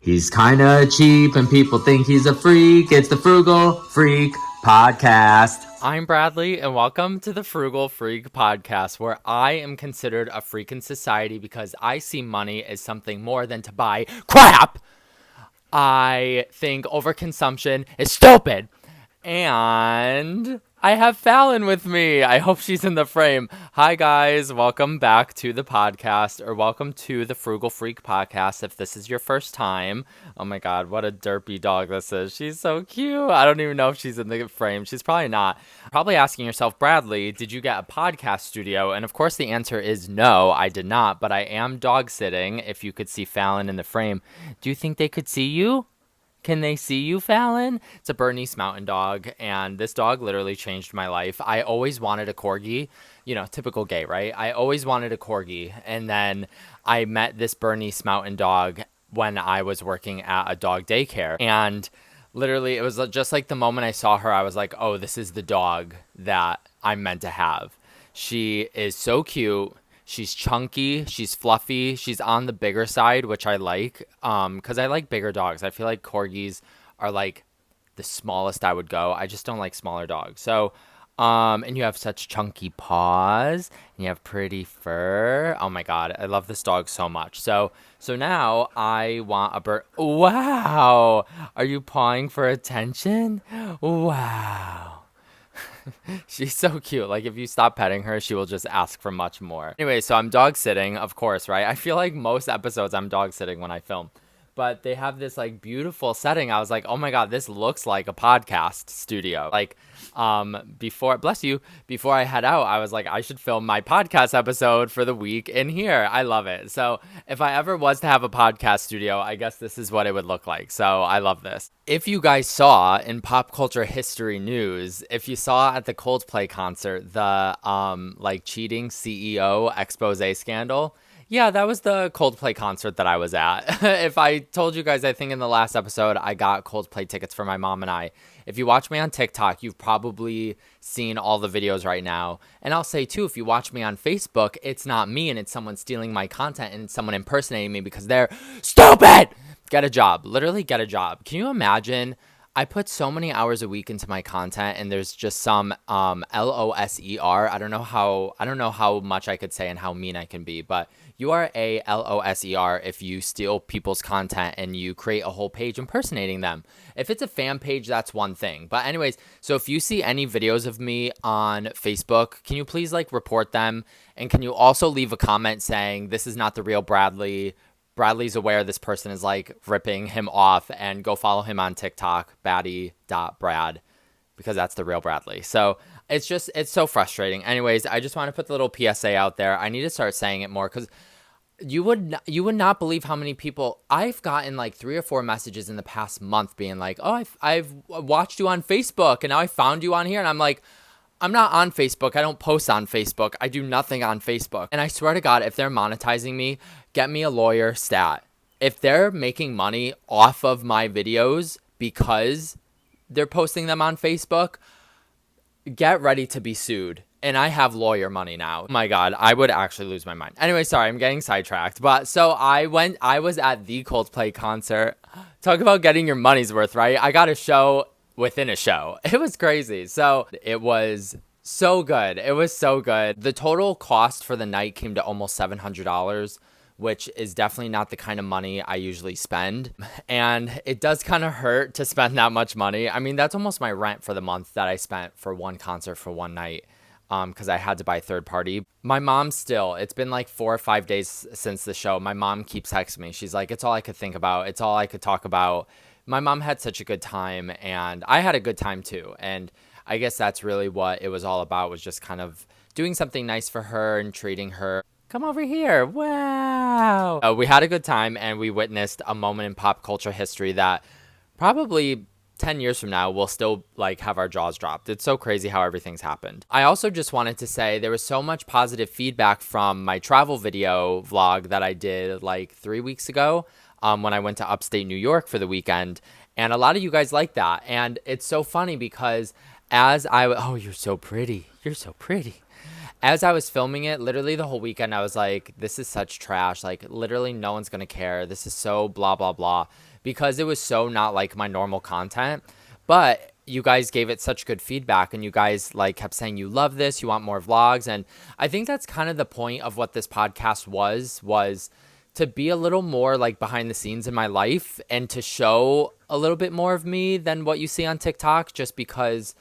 He's kinda cheap and people think he's a freak. It's the Frugal Freak Podcast. I'm Bradley, and welcome to the Frugal Freak Podcast, where I am considered a freak in society because I see money as something more than to buy crap. I think overconsumption is stupid. And I have Fallon with me. I hope she's in the frame. Hi, guys. Welcome back to the podcast, or welcome to the Frugal Freak Podcast if this is your first time. Oh, my God. What a derpy dog this is. She's so cute. I don't even know if she's in the frame. She's probably not. Probably asking yourself, Bradley, did you get a podcast studio? And, of course, the answer is no, I did not. But I am dog sitting, if you could see Fallon in the frame. Do you think they could see you? Can they see you, Fallon? It's a Bernese Mountain Dog, and this dog literally changed my life. I always wanted a Corgi, typical gay, right? I always wanted a Corgi, and then I met this Bernese Mountain Dog when I was working at a dog daycare, and literally it was just like the moment I saw her, I was like, oh, this is the dog that I'm meant to have. She is so cute. She's chunky, she's fluffy, she's on the bigger side, which I like, because I like bigger dogs. I feel like Corgis are like the smallest I would go. I just don't like smaller dogs. So, and you have such chunky paws, and you have pretty fur. Oh my God, I love this dog so much. So now I want a bird. Wow, are you pawing for attention? Wow. She's so cute. Like, if you stop petting her, she will just ask for much more. Anyway, so I'm dog sitting, of course, right? I feel like most episodes I'm dog sitting when I film. But they have this, like, beautiful setting. I was like, oh my God, this looks like a podcast studio. Like, before I head out, I was like, I should film my podcast episode for the week in here. I love it. So if I ever was to have a podcast studio, I guess this is what it would look like. So I love this. If you guys saw in pop culture history news, if you saw at the Coldplay concert, the, cheating CEO expose scandal, yeah, that was the Coldplay concert that I was at. If I told you guys, I think in the last episode, I got Coldplay tickets for my mom and I. If you watch me on TikTok, you've probably seen all the videos right now. And I'll say, too, if you watch me on Facebook, it's not me and it's someone stealing my content and someone impersonating me because they're stupid. Get a job. Literally get a job. Can you imagine? I put so many hours a week into my content, and there's just some LOSER. I don't know how much I could say and how mean I can be, but you are a LOSER if you steal people's content and you create a whole page impersonating them. If it's a fan page, that's one thing. But anyways, so if you see any videos of me on Facebook, can you please report them? And can you also leave a comment saying this is not the real Bradley? Bradley's aware this person is ripping him off, and go follow him on TikTok, baddie.brad, because that's the real Bradley. So it's so frustrating. Anyways, I just want to put the little PSA out there. I need to start saying it more because you would not believe how many people I've gotten 3 or 4 messages in the past month being like, oh, I've watched you on Facebook and now I found you on here. And I'm like, I'm not on Facebook. I don't post on Facebook. I do nothing on Facebook. And I swear to God, if they're monetizing me, get me a lawyer stat. If they're making money off of my videos because they're posting them on Facebook, get ready to be sued. And I have lawyer money now. Oh my God, I would actually lose my mind. Anyway, sorry, I'm getting sidetracked. But so I was at the Coldplay concert. Talk about getting your money's worth, right? I got a show within a show. It was crazy. So it was so good. It was so good. The total cost for the night came to almost $700, which is definitely not the kind of money I usually spend. And it does kind of hurt to spend that much money. I mean, that's almost my rent for the month that I spent for one concert for one night, because I had to buy third party. My mom it's been 4 or 5 days since the show. My mom keeps texting me. She's like, it's all I could think about. It's all I could talk about. My mom had such a good time, and I had a good time too. And I guess that's really what it was all about, was just kind of doing something nice for her and treating her. Come over here. Wow. We had a good time, and we witnessed a moment in pop culture history that probably 10 years from now we'll still have our jaws dropped. It's so crazy how everything's happened. I also just wanted to say there was so much positive feedback from my travel video vlog that I did 3 weeks ago. When I went to upstate New York for the weekend. And a lot of you guys like that. And it's so funny because you're so pretty. You're so pretty. As I was filming it, literally the whole weekend, I was like, this is such trash. Literally no one's going to care. This is so blah, blah, blah. because it was so not like my normal content. But you guys gave it such good feedback, and you guys like kept saying you love this, you want more vlogs. And I think that's kind of the point of what this podcast was to be a little more like behind the scenes in my life and to show a little bit more of me than what you see on TikTok, just because,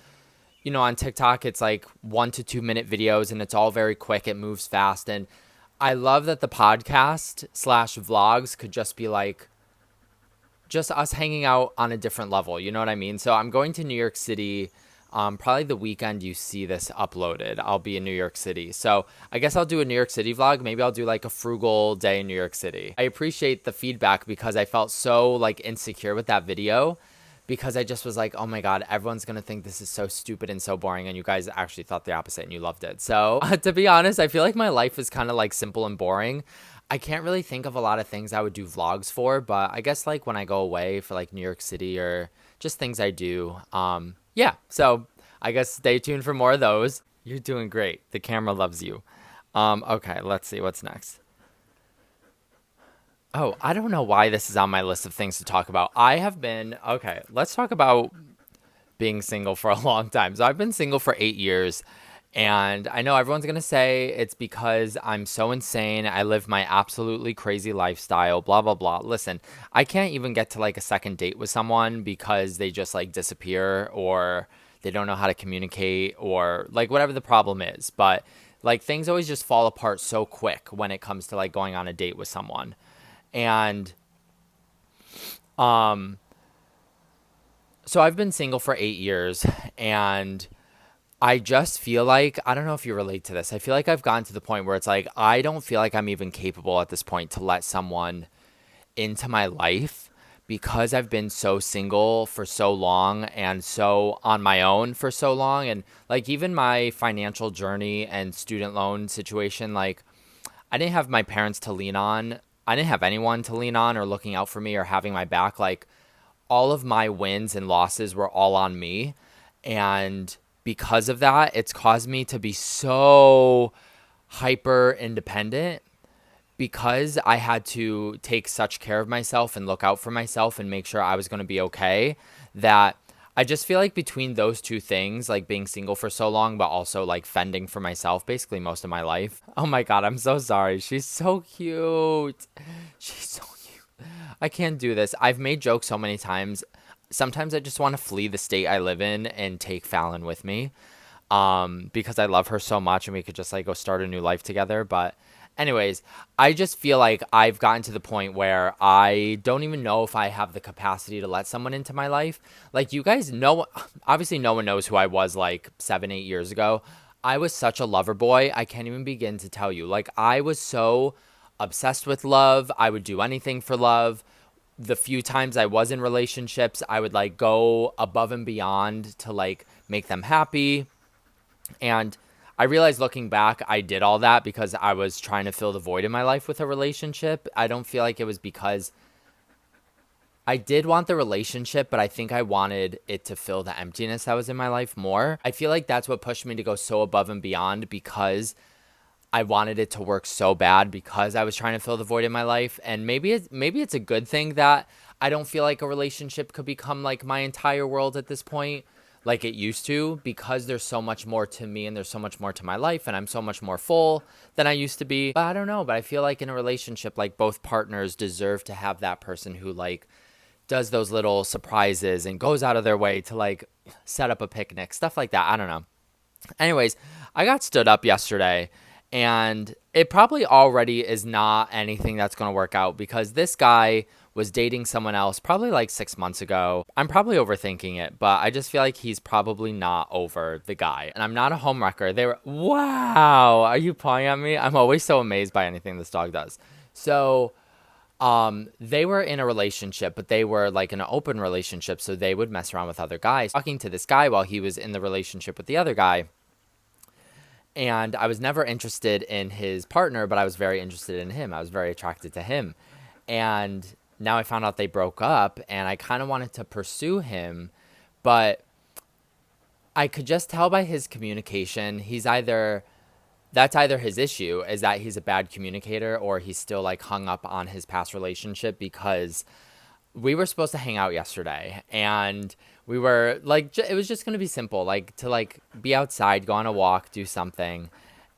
you know, on TikTok, it's like 1 to 2 minute videos and it's all very quick. It moves fast. And I love that the podcast / vlogs could just be like, just us hanging out on a different level. You know what I mean? So I'm going to New York City. Probably the weekend you see this uploaded, I'll be in New York City. So I guess I'll do a New York City vlog. Maybe I'll do like a frugal day in New York City. I appreciate the feedback because I felt so like insecure with that video, because I just was like, oh my God, everyone's going to think this is so stupid and so boring. And you guys actually thought the opposite and you loved it. So to be honest, I feel like my life is kind of like simple and boring. I can't really think of a lot of things I would do vlogs for, but I guess like when I go away for like New York City or just things I do. Yeah, so I guess stay tuned for more of those. You're doing great. The camera loves you. Okay, let's see what's next. Oh, I don't know why this is on my list of things to talk about. Okay, let's talk about being single for a long time. So I've been single for 8 years. And I know everyone's going to say it's because I'm so insane. I live my absolutely crazy lifestyle, blah, blah, blah. Listen, I can't even get to like a second date with someone because they just like disappear, or they don't know how to communicate, or like whatever the problem is. But like things always just fall apart so quick when it comes to like going on a date with someone. And so I've been single for 8 years, and I just feel like, I don't know if you relate to this. I feel like I've gotten to the point where it's like, I don't feel like I'm even capable at this point to let someone into my life, because I've been so single for so long and so on my own for so long. And like even my financial journey and student loan situation, like I didn't have my parents to lean on. I didn't have anyone to lean on or looking out for me or having my back. Like all of my wins and losses were all on me. And because of that, it's caused me to be so hyper independent, because I had to take such care of myself and look out for myself and make sure I was going to be okay, that I just feel like between those two things, like being single for so long, but also like fending for myself basically most of my life. Oh my God, I'm so sorry. She's so cute. She's so cute. I can't do this. I've made jokes so many times. Sometimes I just want to flee the state I live in and take Fallon with me, because I love her so much and we could just like go start a new life together. But anyways, I just feel like I've gotten to the point where I don't even know if I have the capacity to let someone into my life. Like you guys know, obviously no one knows who I was like 7-8 years ago. I was such a lover boy. I can't even begin to tell you. Like I was so obsessed with love. I would do anything for love. The few times I was in relationships, I would like go above and beyond to like make them happy. And I realized looking back, I did all that because I was trying to fill the void in my life with a relationship. I don't feel like it was because I did want the relationship, but I think I wanted it to fill the emptiness that was in my life more. I feel like that's what pushed me to go so above and beyond, because I wanted it to work so bad, because I was trying to fill the void in my life. And maybe it's a good thing that I don't feel like a relationship could become like my entire world at this point, like it used to, because there's so much more to me and there's so much more to my life and I'm so much more full than I used to be. But I don't know, but I feel like in a relationship, like both partners deserve to have that person who like does those little surprises and goes out of their way to like set up a picnic, stuff like that. I don't know. Anyways, I got stood up yesterday. And it probably already is not anything that's going to work out, because this guy was dating someone else probably like 6 months ago. I'm probably overthinking it, but I just feel like he's probably not over the guy. And I'm not a homewrecker. Wow, are you pawing at me? I'm always so amazed by anything this dog does. So they were in a relationship, but they were like in an open relationship. So they would mess around with other guys, talking to this guy while he was in the relationship with the other guy. And I was never interested in his partner, but I was very interested in him. I was very attracted to him. And now I found out they broke up, and I kind of wanted to pursue him, but I could just tell by his communication, that's either his issue, is that he's a bad communicator, or he's still like hung up on his past relationship, because we were supposed to hang out yesterday, and we were like, it was just going to be simple, like to like be outside, go on a walk, do something.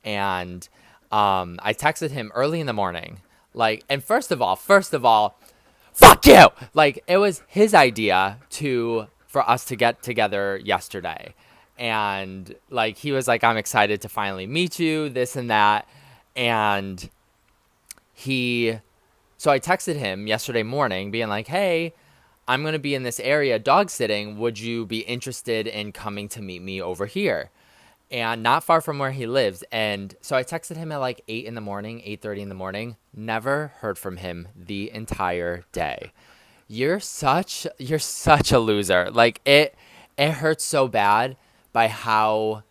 And I texted him early in the morning, like, and first of all, fuck you. Like, it was his idea for us to get together yesterday. And like, he was like, I'm excited to finally meet you, this and that. And so I texted him yesterday morning being like, hey, I'm going to be in this area dog sitting. Would you be interested in coming to meet me over here? And not far from where he lives. And so I texted him at like 8 in the morning, 8:30 in the morning. Never heard from him the entire day. You're such a loser. Like, it hurts so bad by how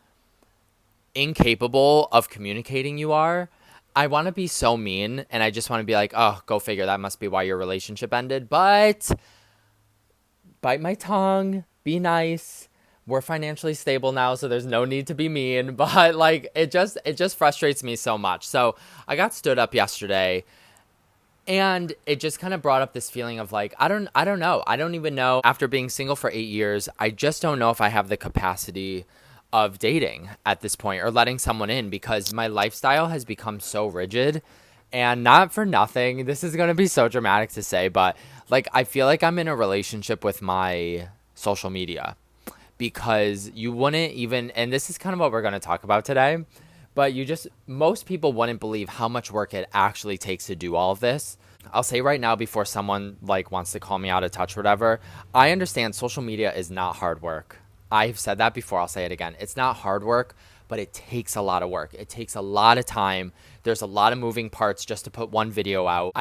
incapable of communicating you are. I want to be so mean, and I just want to be like, oh, go figure. That must be why your relationship ended. But bite my tongue, be nice. We're financially stable now, so there's no need to be mean. But like, it just frustrates me so much. So I got stood up yesterday, and it just kind of brought up this feeling of like, I don't know. I don't even know. After being single for 8 years, I just don't know if I have the capacity of dating at this point or letting someone in, because my lifestyle has become so rigid. And not for nothing, this is going to be so dramatic to say, but like, I feel like I'm in a relationship with my social media, because you wouldn't even, and this is kind of what we're going to talk about today, but most people wouldn't believe how much work it actually takes to do all of this. I'll say right now, before someone like wants to call me out of touch or whatever, I understand social media is not hard work. I've said that before. I'll say it again. It's not hard work, but it takes a lot of work. It takes a lot of time. There's a lot of moving parts just to put one video out.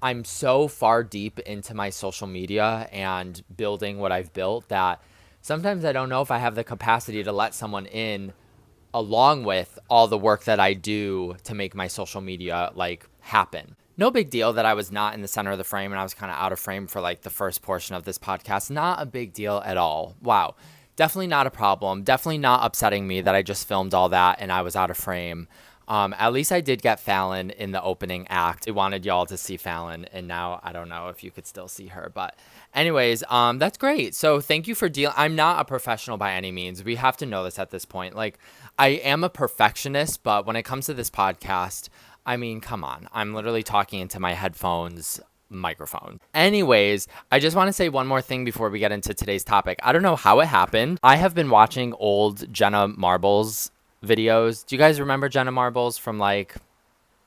I'm so far deep into my social media and building what I've built that sometimes I don't know if I have the capacity to let someone in along with all the work that I do to make my social media like happen. No big deal that I was not in the center of the frame and I was kind of out of frame for like the first portion of this podcast. Not a big deal at all. Wow. Definitely not a problem. Definitely not upsetting me that I just filmed all that and I was out of frame. At least I did get Fallon in the opening act. I wanted y'all to see Fallon, and now I don't know if you could still see her. But anyways, that's great. So thank you for dealing. I'm not a professional by any means. We have to know this at this point. Like, I am a perfectionist, but when it comes to this podcast, I mean, come on. I'm literally talking into my headphones microphone. Anyways, I just want to say one more thing before we get into today's topic. I don't know how it happened. I have been watching old Jenna Marbles videos. Do you guys remember Jenna Marbles from like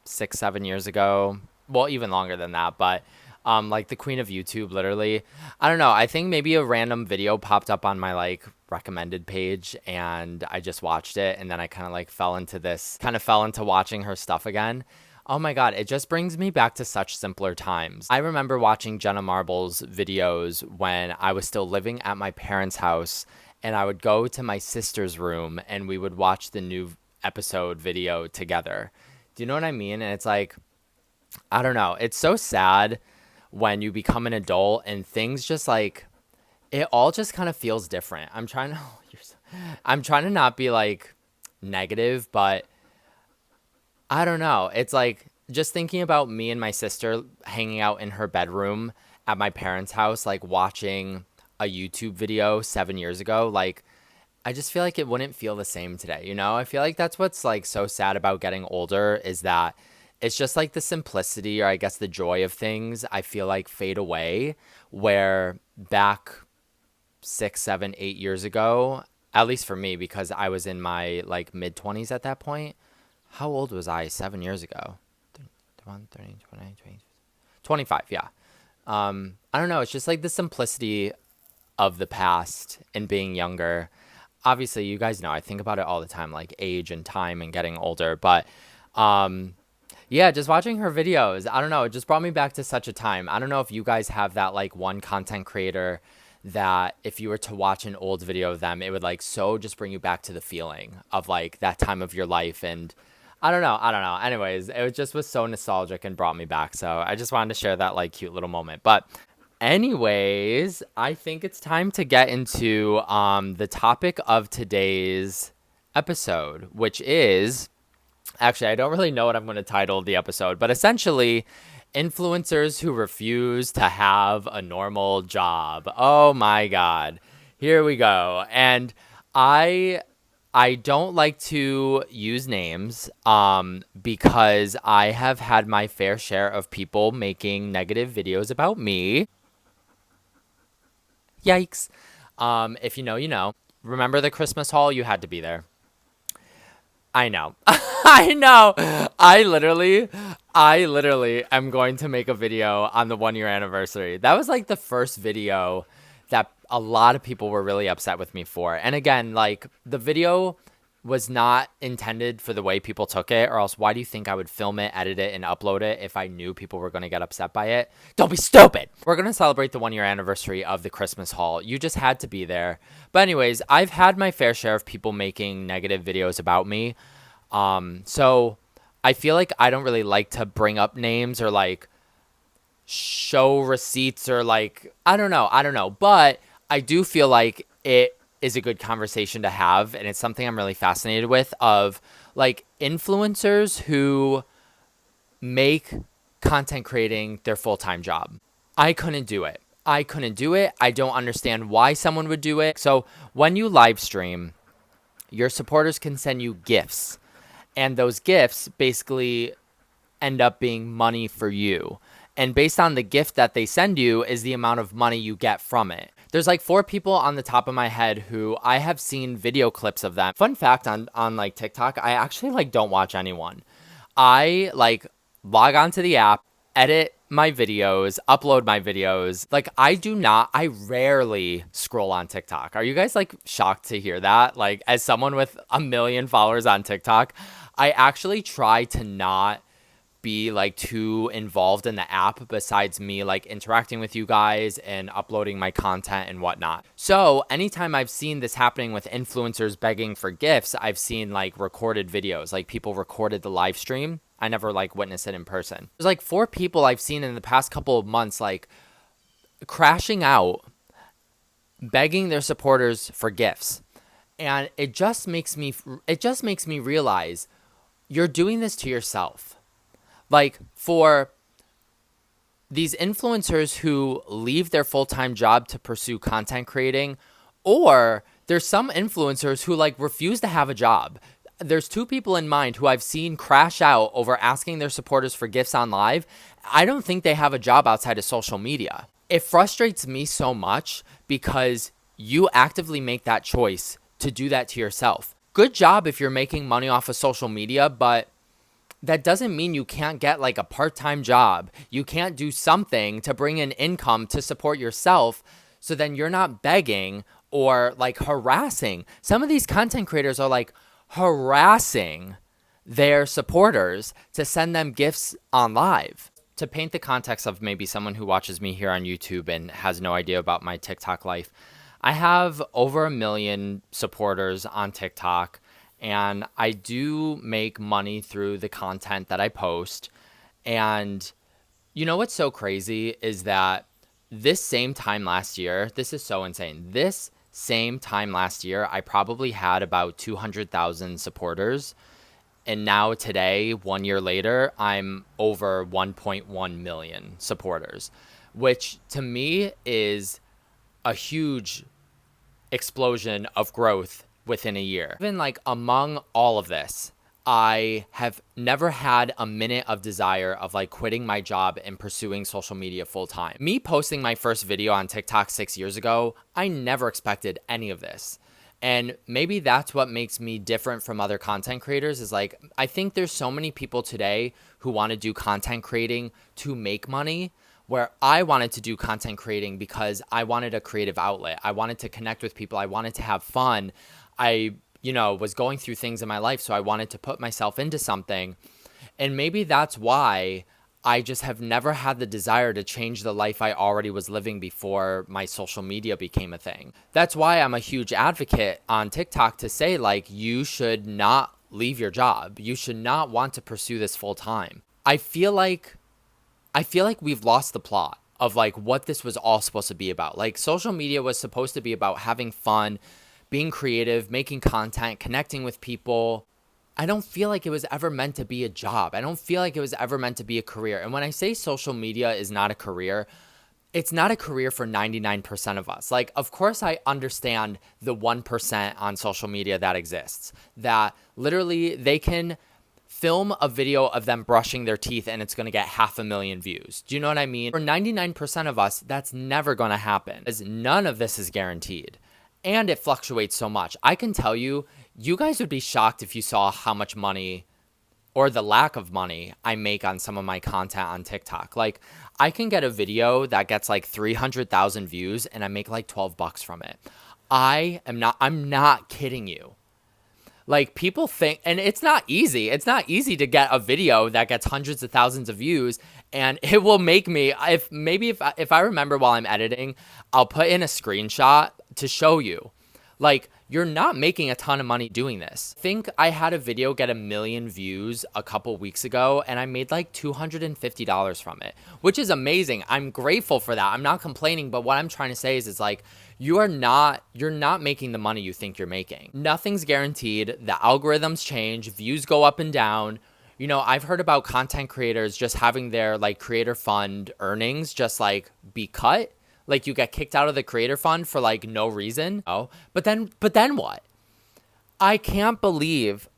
6-7 years ago? Well, even longer than that, but like the queen of YouTube, literally. I don't know. I think maybe a random video popped up on my like recommended page and I just watched it, and then I kind of fell into watching her stuff again. Oh my God, it just brings me back to such simpler times. I remember watching Jenna Marbles videos when I was still living at my parents' house, and I would go to my sister's room and we would watch the new episode video together. Do you know what I mean? And it's like, I don't know. It's so sad when you become an adult and things just like, it all just kind of feels different. I'm trying to not be like negative, but I don't know. It's like just thinking about me and my sister hanging out in her bedroom at my parents' house, like watching a YouTube video 7 years ago. Like, I just feel like it wouldn't feel the same today. You know, I feel like that's what's like so sad about getting older, is that it's just like the simplicity, or I guess the joy of things, I feel like fade away, where back 6, 7, 8 years ago, at least for me, because I was in my like mid 20s at that point. How old was I 7 years ago? 21, 30, 29, 20, 25, yeah. I don't know. It's just like the simplicity of the past and being younger. Obviously, you guys know, I think about it all the time, like age and time and getting older. But yeah, just watching her videos, I don't know. It just brought me back to such a time. I don't know if you guys have that like one content creator that if you were to watch an old video of them, it would like so just bring you back to the feeling of like that time of your life. And I don't know. Anyways, it just was so nostalgic and brought me back. So I just wanted to share that like cute little moment. But anyways, I think it's time to get into the topic of today's episode, which is, actually, I don't really know what I'm going to title the episode, but essentially Influencers who refuse to have a normal job. Oh my God. Here we go. And I don't like to use names because I have had my fair share of people making negative videos about me. Yikes. If you know, you know. Remember the Christmas haul? You had to be there. I know. I know. I literally am going to make a video on the 1 year anniversary. That was like the first video that a lot of people were really upset with me for. And again, like the video was not intended for the way people took it, or else why do you think I would film it, edit it, and upload it if I knew people were going to get upset by it? Don't be stupid. We're going to celebrate the 1 year anniversary of the Christmas haul. You just had to be there. But anyways, I've had my fair share of people making negative videos about me. So I feel like I don't really like to bring up names or like show receipts or like, I don't know. But I do feel like it is a good conversation to have. And it's something I'm really fascinated with, of like influencers who make content creating their full-time job. I couldn't do it. I don't understand why someone would do it. So when you live stream, your supporters can send you gifts. And those gifts basically end up being money for you. And based on the gift that they send you is the amount of money you get from it. There's like 4 people on the top of my head who I have seen video clips of them. Fun fact on like TikTok, I actually like don't watch anyone. I like log onto the app, edit my videos, upload my videos. Like I rarely scroll on TikTok. Are you guys like shocked to hear that? Like as someone with 1 million followers on TikTok, I actually try to not be like too involved in the app besides me like interacting with you guys and uploading my content and whatnot. So anytime I've seen this happening with influencers begging for gifts, I've seen like recorded videos, like people recorded the live stream. I never like witnessed it in person. There's like 4 people I've seen in the past couple of months like crashing out, begging their supporters for gifts. And it just makes me realize you're doing this to yourself. Like for these influencers who leave their full-time job to pursue content creating, or there's some influencers who like refuse to have a job. There's 2 people in mind who I've seen crash out over asking their supporters for gifts on live. I don't think they have a job outside of social media. It frustrates me so much because you actively make that choice to do that to yourself. Good job if you're making money off of social media, but that doesn't mean you can't get like a part-time job. You can't do something to bring in income to support yourself, so then you're not begging or like harassing. Some of these content creators are like harassing their supporters to send them gifts on live. To paint the context of maybe someone who watches me here on YouTube and has no idea about my TikTok life, I have over 1 million supporters on TikTok. And I do make money through the content that I post. And you know what's so crazy is that this same time last year, this is so insane. This same time last year, I probably had about 200,000 supporters. And now today, 1 year later, I'm over 1.1 million supporters, which to me is a huge explosion of growth within a year. Even like among all of this, I have never had a minute of desire of like quitting my job and pursuing social media full time. Me posting my first video on TikTok 6 years ago, I never expected any of this. And maybe that's what makes me different from other content creators is like, I think there's so many people today who want to do content creating to make money, where I wanted to do content creating because I wanted a creative outlet. I wanted to connect with people. I wanted to have fun. I, was going through things in my life, so I wanted to put myself into something. And maybe that's why I just have never had the desire to change the life I already was living before my social media became a thing. That's why I'm a huge advocate on TikTok to say, like, you should not leave your job. You should not want to pursue this full time. I feel like we've lost the plot of like what this was all supposed to be about. Like social media was supposed to be about having fun, being creative, making content, connecting with people. I don't feel like it was ever meant to be a job. I don't feel like it was ever meant to be a career. And when I say social media is not a career, it's not a career for 99% of us. Like, of course, I understand the 1% on social media that exists, that literally they can film a video of them brushing their teeth and it's going to get 500,000 views. Do you know what I mean? For 99% of us, that's never going to happen, as none of this is guaranteed. And it fluctuates so much. I can tell you, you guys would be shocked if you saw how much money or the lack of money I make on some of my content on TikTok. Like, I can get a video that gets like 300,000 views and I make like $12 from it. I'm not kidding you. Like, people think, and it's not easy. It's not easy to get a video that gets hundreds of thousands of views, and it will make me, if I remember while I'm editing, I'll put in a screenshot to show you. Like, you're not making a ton of money doing this. I think I had a video get 1 million views a couple weeks ago, and I made like $250 from it, which is amazing. I'm grateful for that. I'm not complaining, but what I'm trying to say is like, you're not making the money you think you're making. Nothing's guaranteed. The algorithms change, views go up and down. You know, I've heard about content creators just having their like creator fund earnings just like be cut. Like, you get kicked out of the creator fund for like no reason. Oh, but then what? I can't believe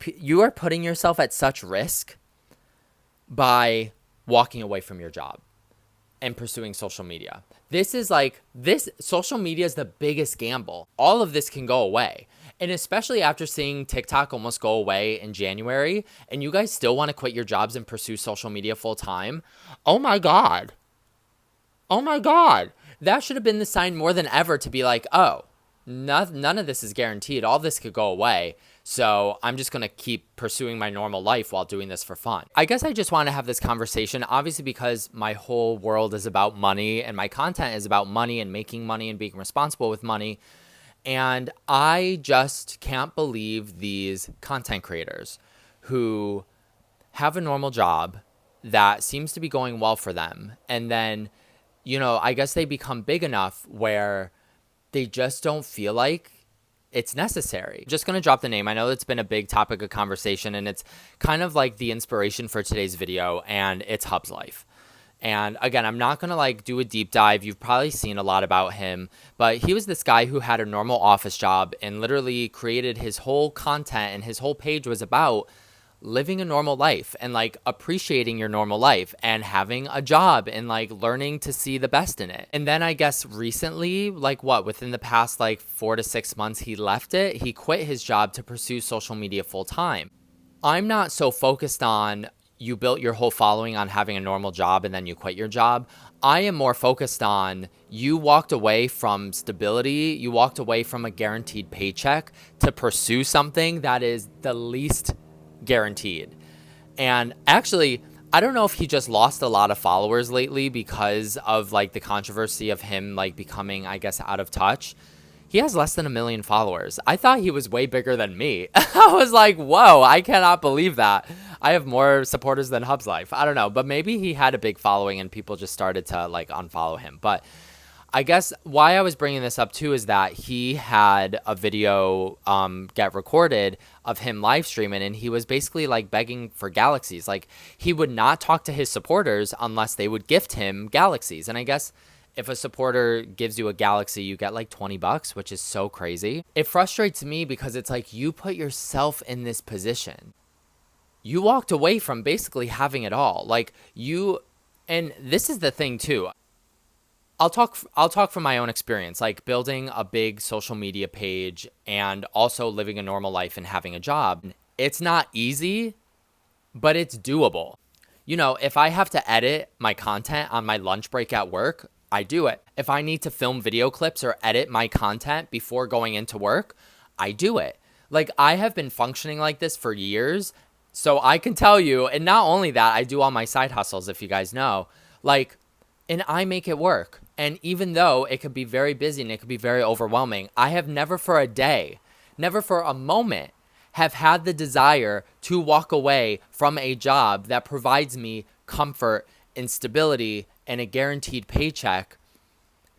you are putting yourself at such risk by walking away from your job and pursuing social media. This social media is the biggest gamble. All of this can go away. And especially after seeing TikTok almost go away in January, and you guys still want to quit your jobs and pursue social media full time. Oh my God. That should have been the sign more than ever to be like, oh, none of this is guaranteed. All this could go away. So I'm just going to keep pursuing my normal life while doing this for fun. I guess I just want to have this conversation, obviously, because my whole world is about money and my content is about money and making money and being responsible with money. And I just can't believe these content creators who have a normal job that seems to be going well for them. And then, you know, I guess they become big enough where they just don't feel like it's necessary. Just going to drop the name. I know it's been a big topic of conversation, and it's kind of like the inspiration for today's video, and it's Hub's life. And again, I'm not going to like do a deep dive. You've probably seen a lot about him, but he was this guy who had a normal office job and literally created his whole content, and his whole page was about living a normal life and like appreciating your normal life and having a job and like learning to see the best in it. And then I guess recently, like within the past like 4 to 6 months, he left it. He quit his job to pursue social media full time. I'm not so focused on you built your whole following on having a normal job and then you quit your job. I am more focused on you walked away from stability. You walked away from a guaranteed paycheck to pursue something that is the least guaranteed. And actually, I don't know if he just lost a lot of followers lately because of like the controversy of him like becoming, I guess, out of touch. He has less than 1 million followers. I thought he was way bigger than me. I was like, whoa, I cannot believe that. I have more supporters than Hub's Life. I don't know, but maybe he had a big following and people just started to like unfollow him. But I guess why I was bringing this up too is that he had a video get recorded of him live streaming, and he was basically like begging for galaxies. Like, he would not talk to his supporters unless they would gift him galaxies. And I guess if a supporter gives you a galaxy, you get like $20, which is so crazy. It frustrates me because it's like you put yourself in this position. You walked away from basically having it all. Like and this is the thing too. I'll talk from my own experience, like building a big social media page and also living a normal life and having a job. It's not easy, but it's doable. You know, if I have to edit my content on my lunch break at work, I do it. If I need to film video clips or edit my content before going into work, I do it. Like, I have been functioning like this for years, so I can tell you, and not only that, I do all my side hustles, if you guys know, like, and I make it work. And even though it could be very busy and it could be very overwhelming, I have never for a day, never for a moment, have had the desire to walk away from a job that provides me comfort and stability and a guaranteed paycheck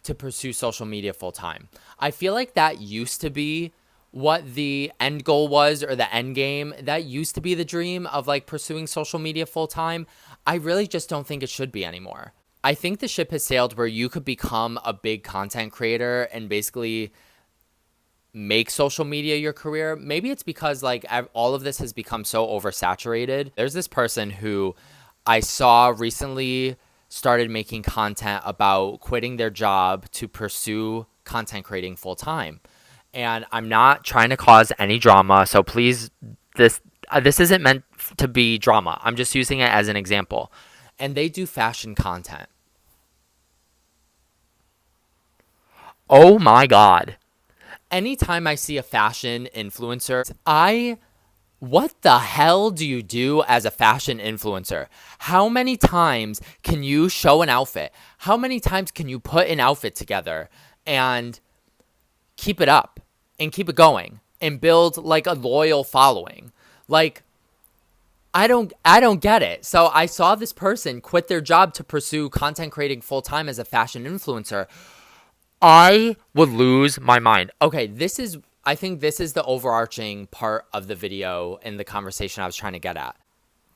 to pursue social media full time. I feel like that used to be what the end goal was or the end game. That used to be the dream of like pursuing social media full time. I really just don't think it should be anymore. I think the ship has sailed where you could become a big content creator and basically make social media your career. Maybe it's because like all of this has become so oversaturated. There's this person who I saw recently started making content about quitting their job to pursue content creating full time. And I'm not trying to cause any drama, so please, this isn't meant to be drama. I'm just using it as an example. And they do fashion content. Oh my God. Anytime I see a fashion influencer, what the hell do you do as a fashion influencer? How many times can you show an outfit? How many times can you put an outfit together and keep it up and keep it going and build like a loyal following? Like, I don't get it. So I saw this person quit their job to pursue content creating full time as a fashion influencer. I would lose my mind. Okay, I think this is the overarching part of the video and the conversation I was trying to get at.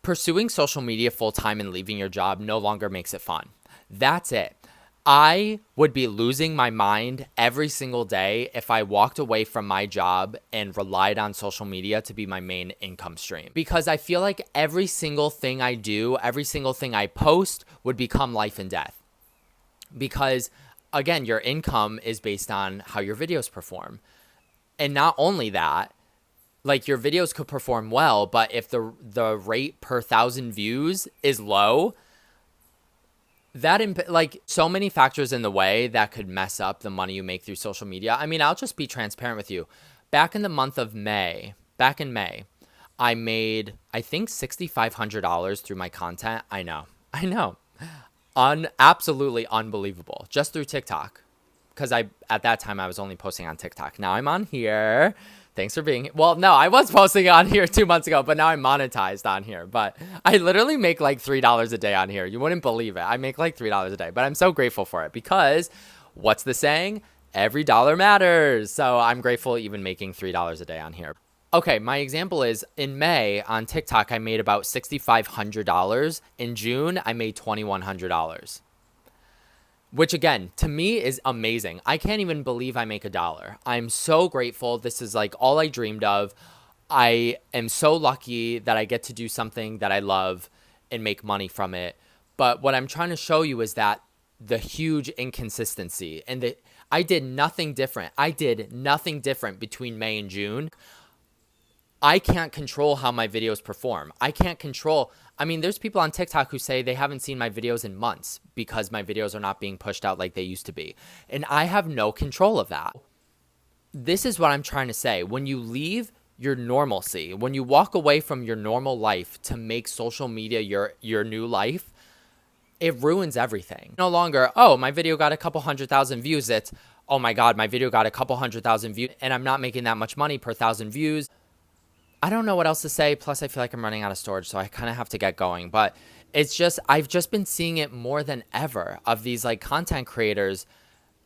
Pursuing social media full time and leaving your job no longer makes it fun. That's it. I would be losing my mind every single day if I walked away from my job and relied on social media to be my main income stream. Because I feel like every single thing I do, every single thing I post would become life and death. Because again, your income is based on how your videos perform. And not only that, like your videos could perform well, but if the rate per 1,000 views is low, like so many factors in the way that could mess up the money you make through social media. I mean, I'll just be transparent with you. Back in May, I made, I think, $6,500 through my content. I know. Absolutely unbelievable. Just through TikTok. Because at that time I was only posting on TikTok. Now I'm on here. Thanks for being here. Well, no, I was posting on here 2 months ago, but now I'm monetized on here. But I literally make like $3 a day on here. You wouldn't believe it. I make like $3 a day, but I'm so grateful for it because what's the saying? Every dollar matters. So I'm grateful even making $3 a day on here. Okay, my example is in May on TikTok, I made about $6,500. In June, I made $2,100. Which again, to me is amazing. I can't even believe I make $1. I'm so grateful. This is like all I dreamed of. I am so lucky that I get to do something that I love and make money from it. But what I'm trying to show you is that the huge inconsistency and I did nothing different. Between May and June. I can't control how my videos perform. There's people on TikTok who say they haven't seen my videos in months because my videos are not being pushed out like they used to be. And I have no control of that. This is what I'm trying to say. When you leave your normalcy, when you walk away from your normal life to make social media your new life, it ruins everything. No longer, oh, my video got a couple 100,000 views. It's, oh my God, my video got a couple 100,000 views and I'm not making that much money per 1,000 views. I don't know what else to say. Plus, I feel like I'm running out of storage, so I kind of have to get going. But I've just been seeing it more than ever of these like content creators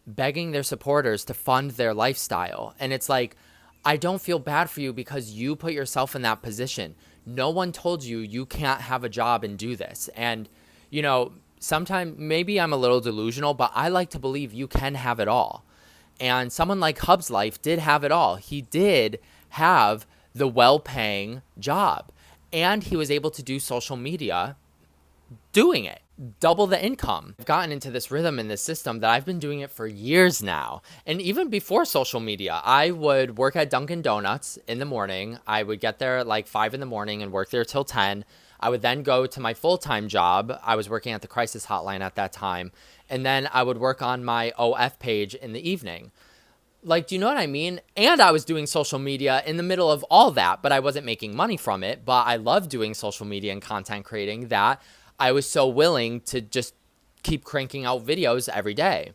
begging their supporters to fund their lifestyle. And it's like, I don't feel bad for you because you put yourself in that position. No one told you you can't have a job and do this. And, sometimes maybe I'm a little delusional, but I like to believe you can have it all. And someone like Hub's life did have it all. He did have the well-paying job. And he was able to do social media doing it. Double the income. I've gotten into this rhythm in this system that I've been doing it for years now. And even before social media, I would work at Dunkin' Donuts in the morning. I would get there at like 5 in the morning and work there till 10. I would then go to my full-time job. I was working at the crisis hotline at that time. And then I would work on my OF page in the evening. Like, do you know what I mean? And I was doing social media in the middle of all that, but I wasn't making money from it. But I love doing social media and content creating that I was so willing to just keep cranking out videos every day.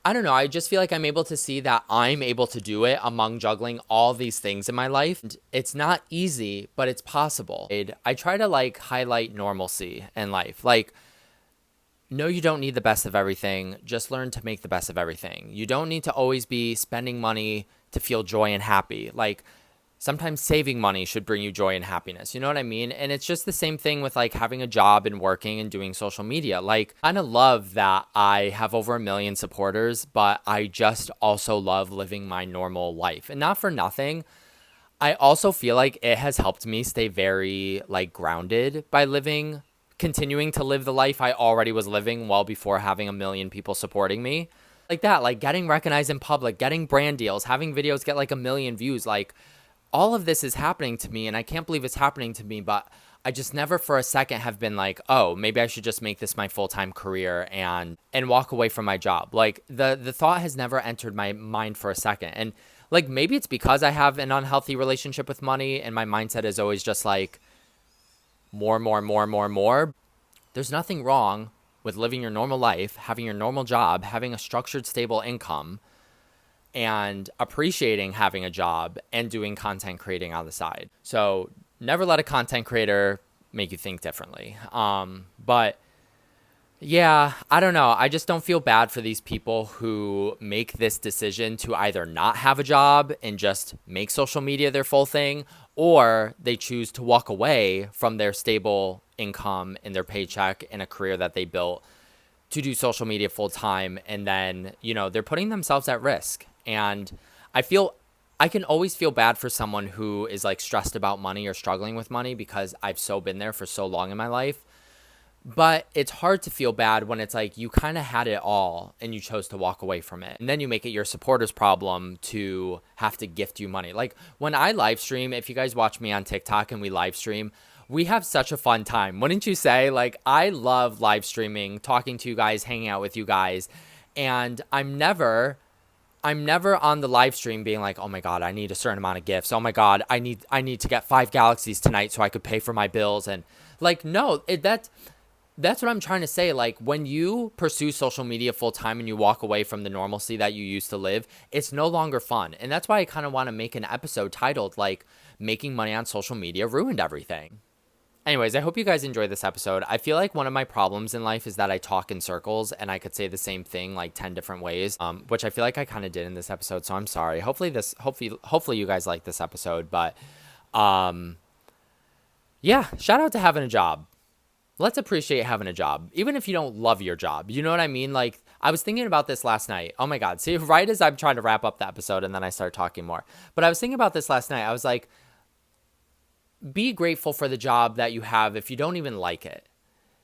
I don't know. I just feel like I'm able to see that I'm able to do it among juggling all these things in my life. It's not easy, but it's possible. I try to like highlight normalcy in life. Like, No, you don't need the best of everything. Just learn to make the best of everything. You don't need to always be spending money to feel joy and happy. Like, sometimes saving money should bring you joy and happiness. You know what I mean? And it's just the same thing with like having a job and working and doing social media. Like, I kind of love that I have over 1 million supporters, but I just also love living my normal life. And not for nothing, I also feel like it has helped me stay very like grounded by continuing to live the life I already was living well before having 1 million people supporting me. Like that, like getting recognized in public, getting brand deals, having videos get like 1 million views. Like, all of this is happening to me, and I can't believe it's happening to me, but I just never for a second have been like, oh, maybe I should just make this my full-time career and walk away from my job. Like, the thought has never entered my mind for a second. And like, maybe it's because I have an unhealthy relationship with money and my mindset is always just like more, more, more, more, more. There's nothing wrong with living your normal life, having your normal job, having a structured, stable income, and appreciating having a job and doing content creating on the side. So never let a content creator make you think differently. But yeah, I don't know. I just don't feel bad for these people who make this decision to either not have a job and just make social media their full thing, or they choose to walk away from their stable income and their paycheck and a career that they built to do social media full time. And then, they're putting themselves at risk. And I can always feel bad for someone who is like stressed about money or struggling with money because I've been there for so long in my life. But it's hard to feel bad when it's like you kind of had it all and you chose to walk away from it. And then you make it your supporters' problem to have to gift you money. Like when I live stream, if you guys watch me on TikTok and we live stream, we have such a fun time. Wouldn't you say? Like, I love live streaming, talking to you guys, hanging out with you guys. And I'm never on the live stream being like, oh my God, I need a certain amount of gifts. Oh my God, I need to get 5 galaxies tonight so I could pay for my bills. And like, no, that's what I'm trying to say. Like, when you pursue social media full time and you walk away from the normalcy that you used to live, it's no longer fun. And that's why I kind of want to make an episode titled like Making Money on Social Media Ruined Everything. Anyways, I hope you guys enjoyed this episode. I feel like one of my problems in life is that I talk in circles and I could say the same thing like 10 different ways, which I feel like I kind of did in this episode. So I'm sorry. Hopefully you guys like this episode. But yeah, shout out to having a job. Let's appreciate having a job, even if you don't love your job. You know what I mean? Like, I was thinking about this last night. Oh my God. See, right as I'm trying to wrap up the episode and then I start talking more. But I was thinking about this last night. I was like, be grateful for the job that you have if you don't even like it.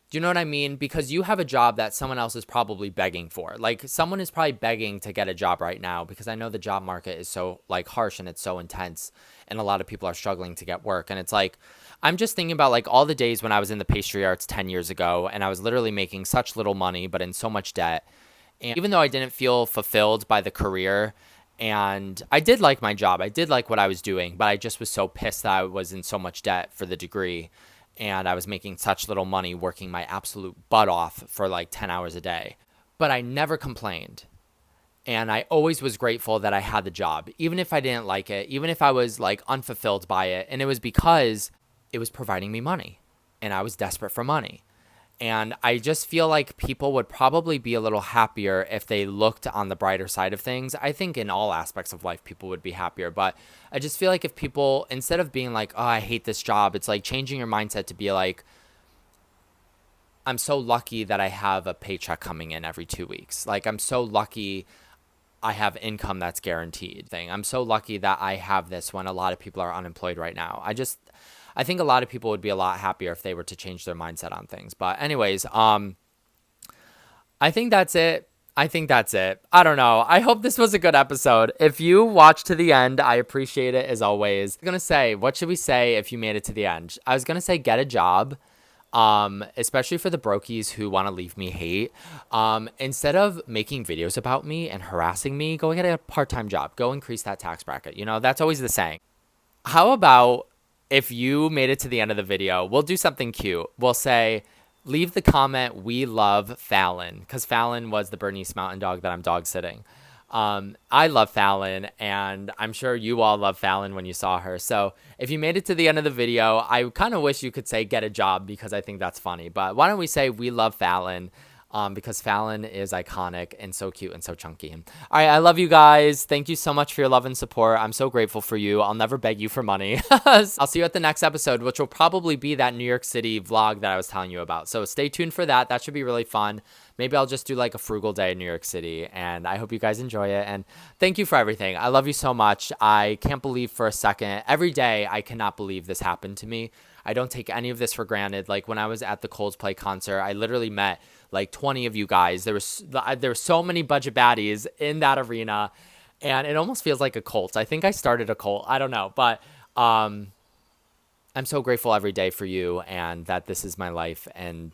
Do you know what I mean? Because you have a job that someone else is probably begging for. Like, someone is probably begging to get a job right now because I know the job market is so like harsh and it's so intense and a lot of people are struggling to get work. And it's like, I'm just thinking about like all the days when I was in the pastry arts 10 years ago and I was literally making such little money but in so much debt. And even though I didn't feel fulfilled by the career, and I did like my job, I did like what I was doing, but I just was so pissed that I was in so much debt for the degree and I was making such little money working my absolute butt off for like 10 hours a day. But I never complained. And I always was grateful that I had the job, even if I didn't like it, even if I was like unfulfilled by it. And it was because it was providing me money and I was desperate for money. And I just feel like people would probably be a little happier if they looked on the brighter side of things. I think in all aspects of life, people would be happier. But I just feel like if people, instead of being like, oh, I hate this job, it's like changing your mindset to be like, I'm so lucky that I have a paycheck coming in every 2 weeks. Like, I'm so lucky I have income that's guaranteed thing. I'm so lucky that I have this when a lot of people are unemployed right now. I think a lot of people would be a lot happier if they were to change their mindset on things. But anyways, I think that's it. I don't know. I hope this was a good episode. If you watched to the end, I appreciate it as always. I'm going to say, what should we say if you made it to the end? I was going to say get a job, especially for the brokies who want to leave me hate. Instead of making videos about me and harassing me, go get a part-time job. Go increase that tax bracket. You know, that's always the saying. How about if you made it to the end of the video, we'll do something cute. We'll say, leave the comment, we love Fallon, because Fallon was the Bernese Mountain Dog that I'm dog sitting. I love Fallon, and I'm sure you all love Fallon when you saw her. So if you made it to the end of the video, I kind of wish you could say get a job because I think that's funny. But why don't we say we love Fallon? because Fallon is iconic and so cute and so chunky. All right, I love you guys. Thank you so much for your love and support. I'm so grateful for you. I'll never beg you for money. I'll see you at the next episode, which will probably be that New York City vlog that I was telling you about. So stay tuned for that. That should be really fun. Maybe I'll just do like a frugal day in New York City, and I hope you guys enjoy it. And thank you for everything. I love you so much. I can't believe for a second, every day, I cannot believe this happened to me. I don't take any of this for granted. Like when I was at the Coldplay concert, I literally met like 20 of you guys. There were so many budget baddies in that arena, and it almost feels like a cult. I think I started a cult. I don't know, but I'm so grateful every day for you and that this is my life, and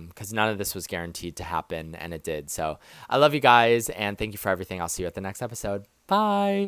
because none of this was guaranteed to happen, and it did. So I love you guys, and thank you for everything. I'll see you at the next episode. Bye.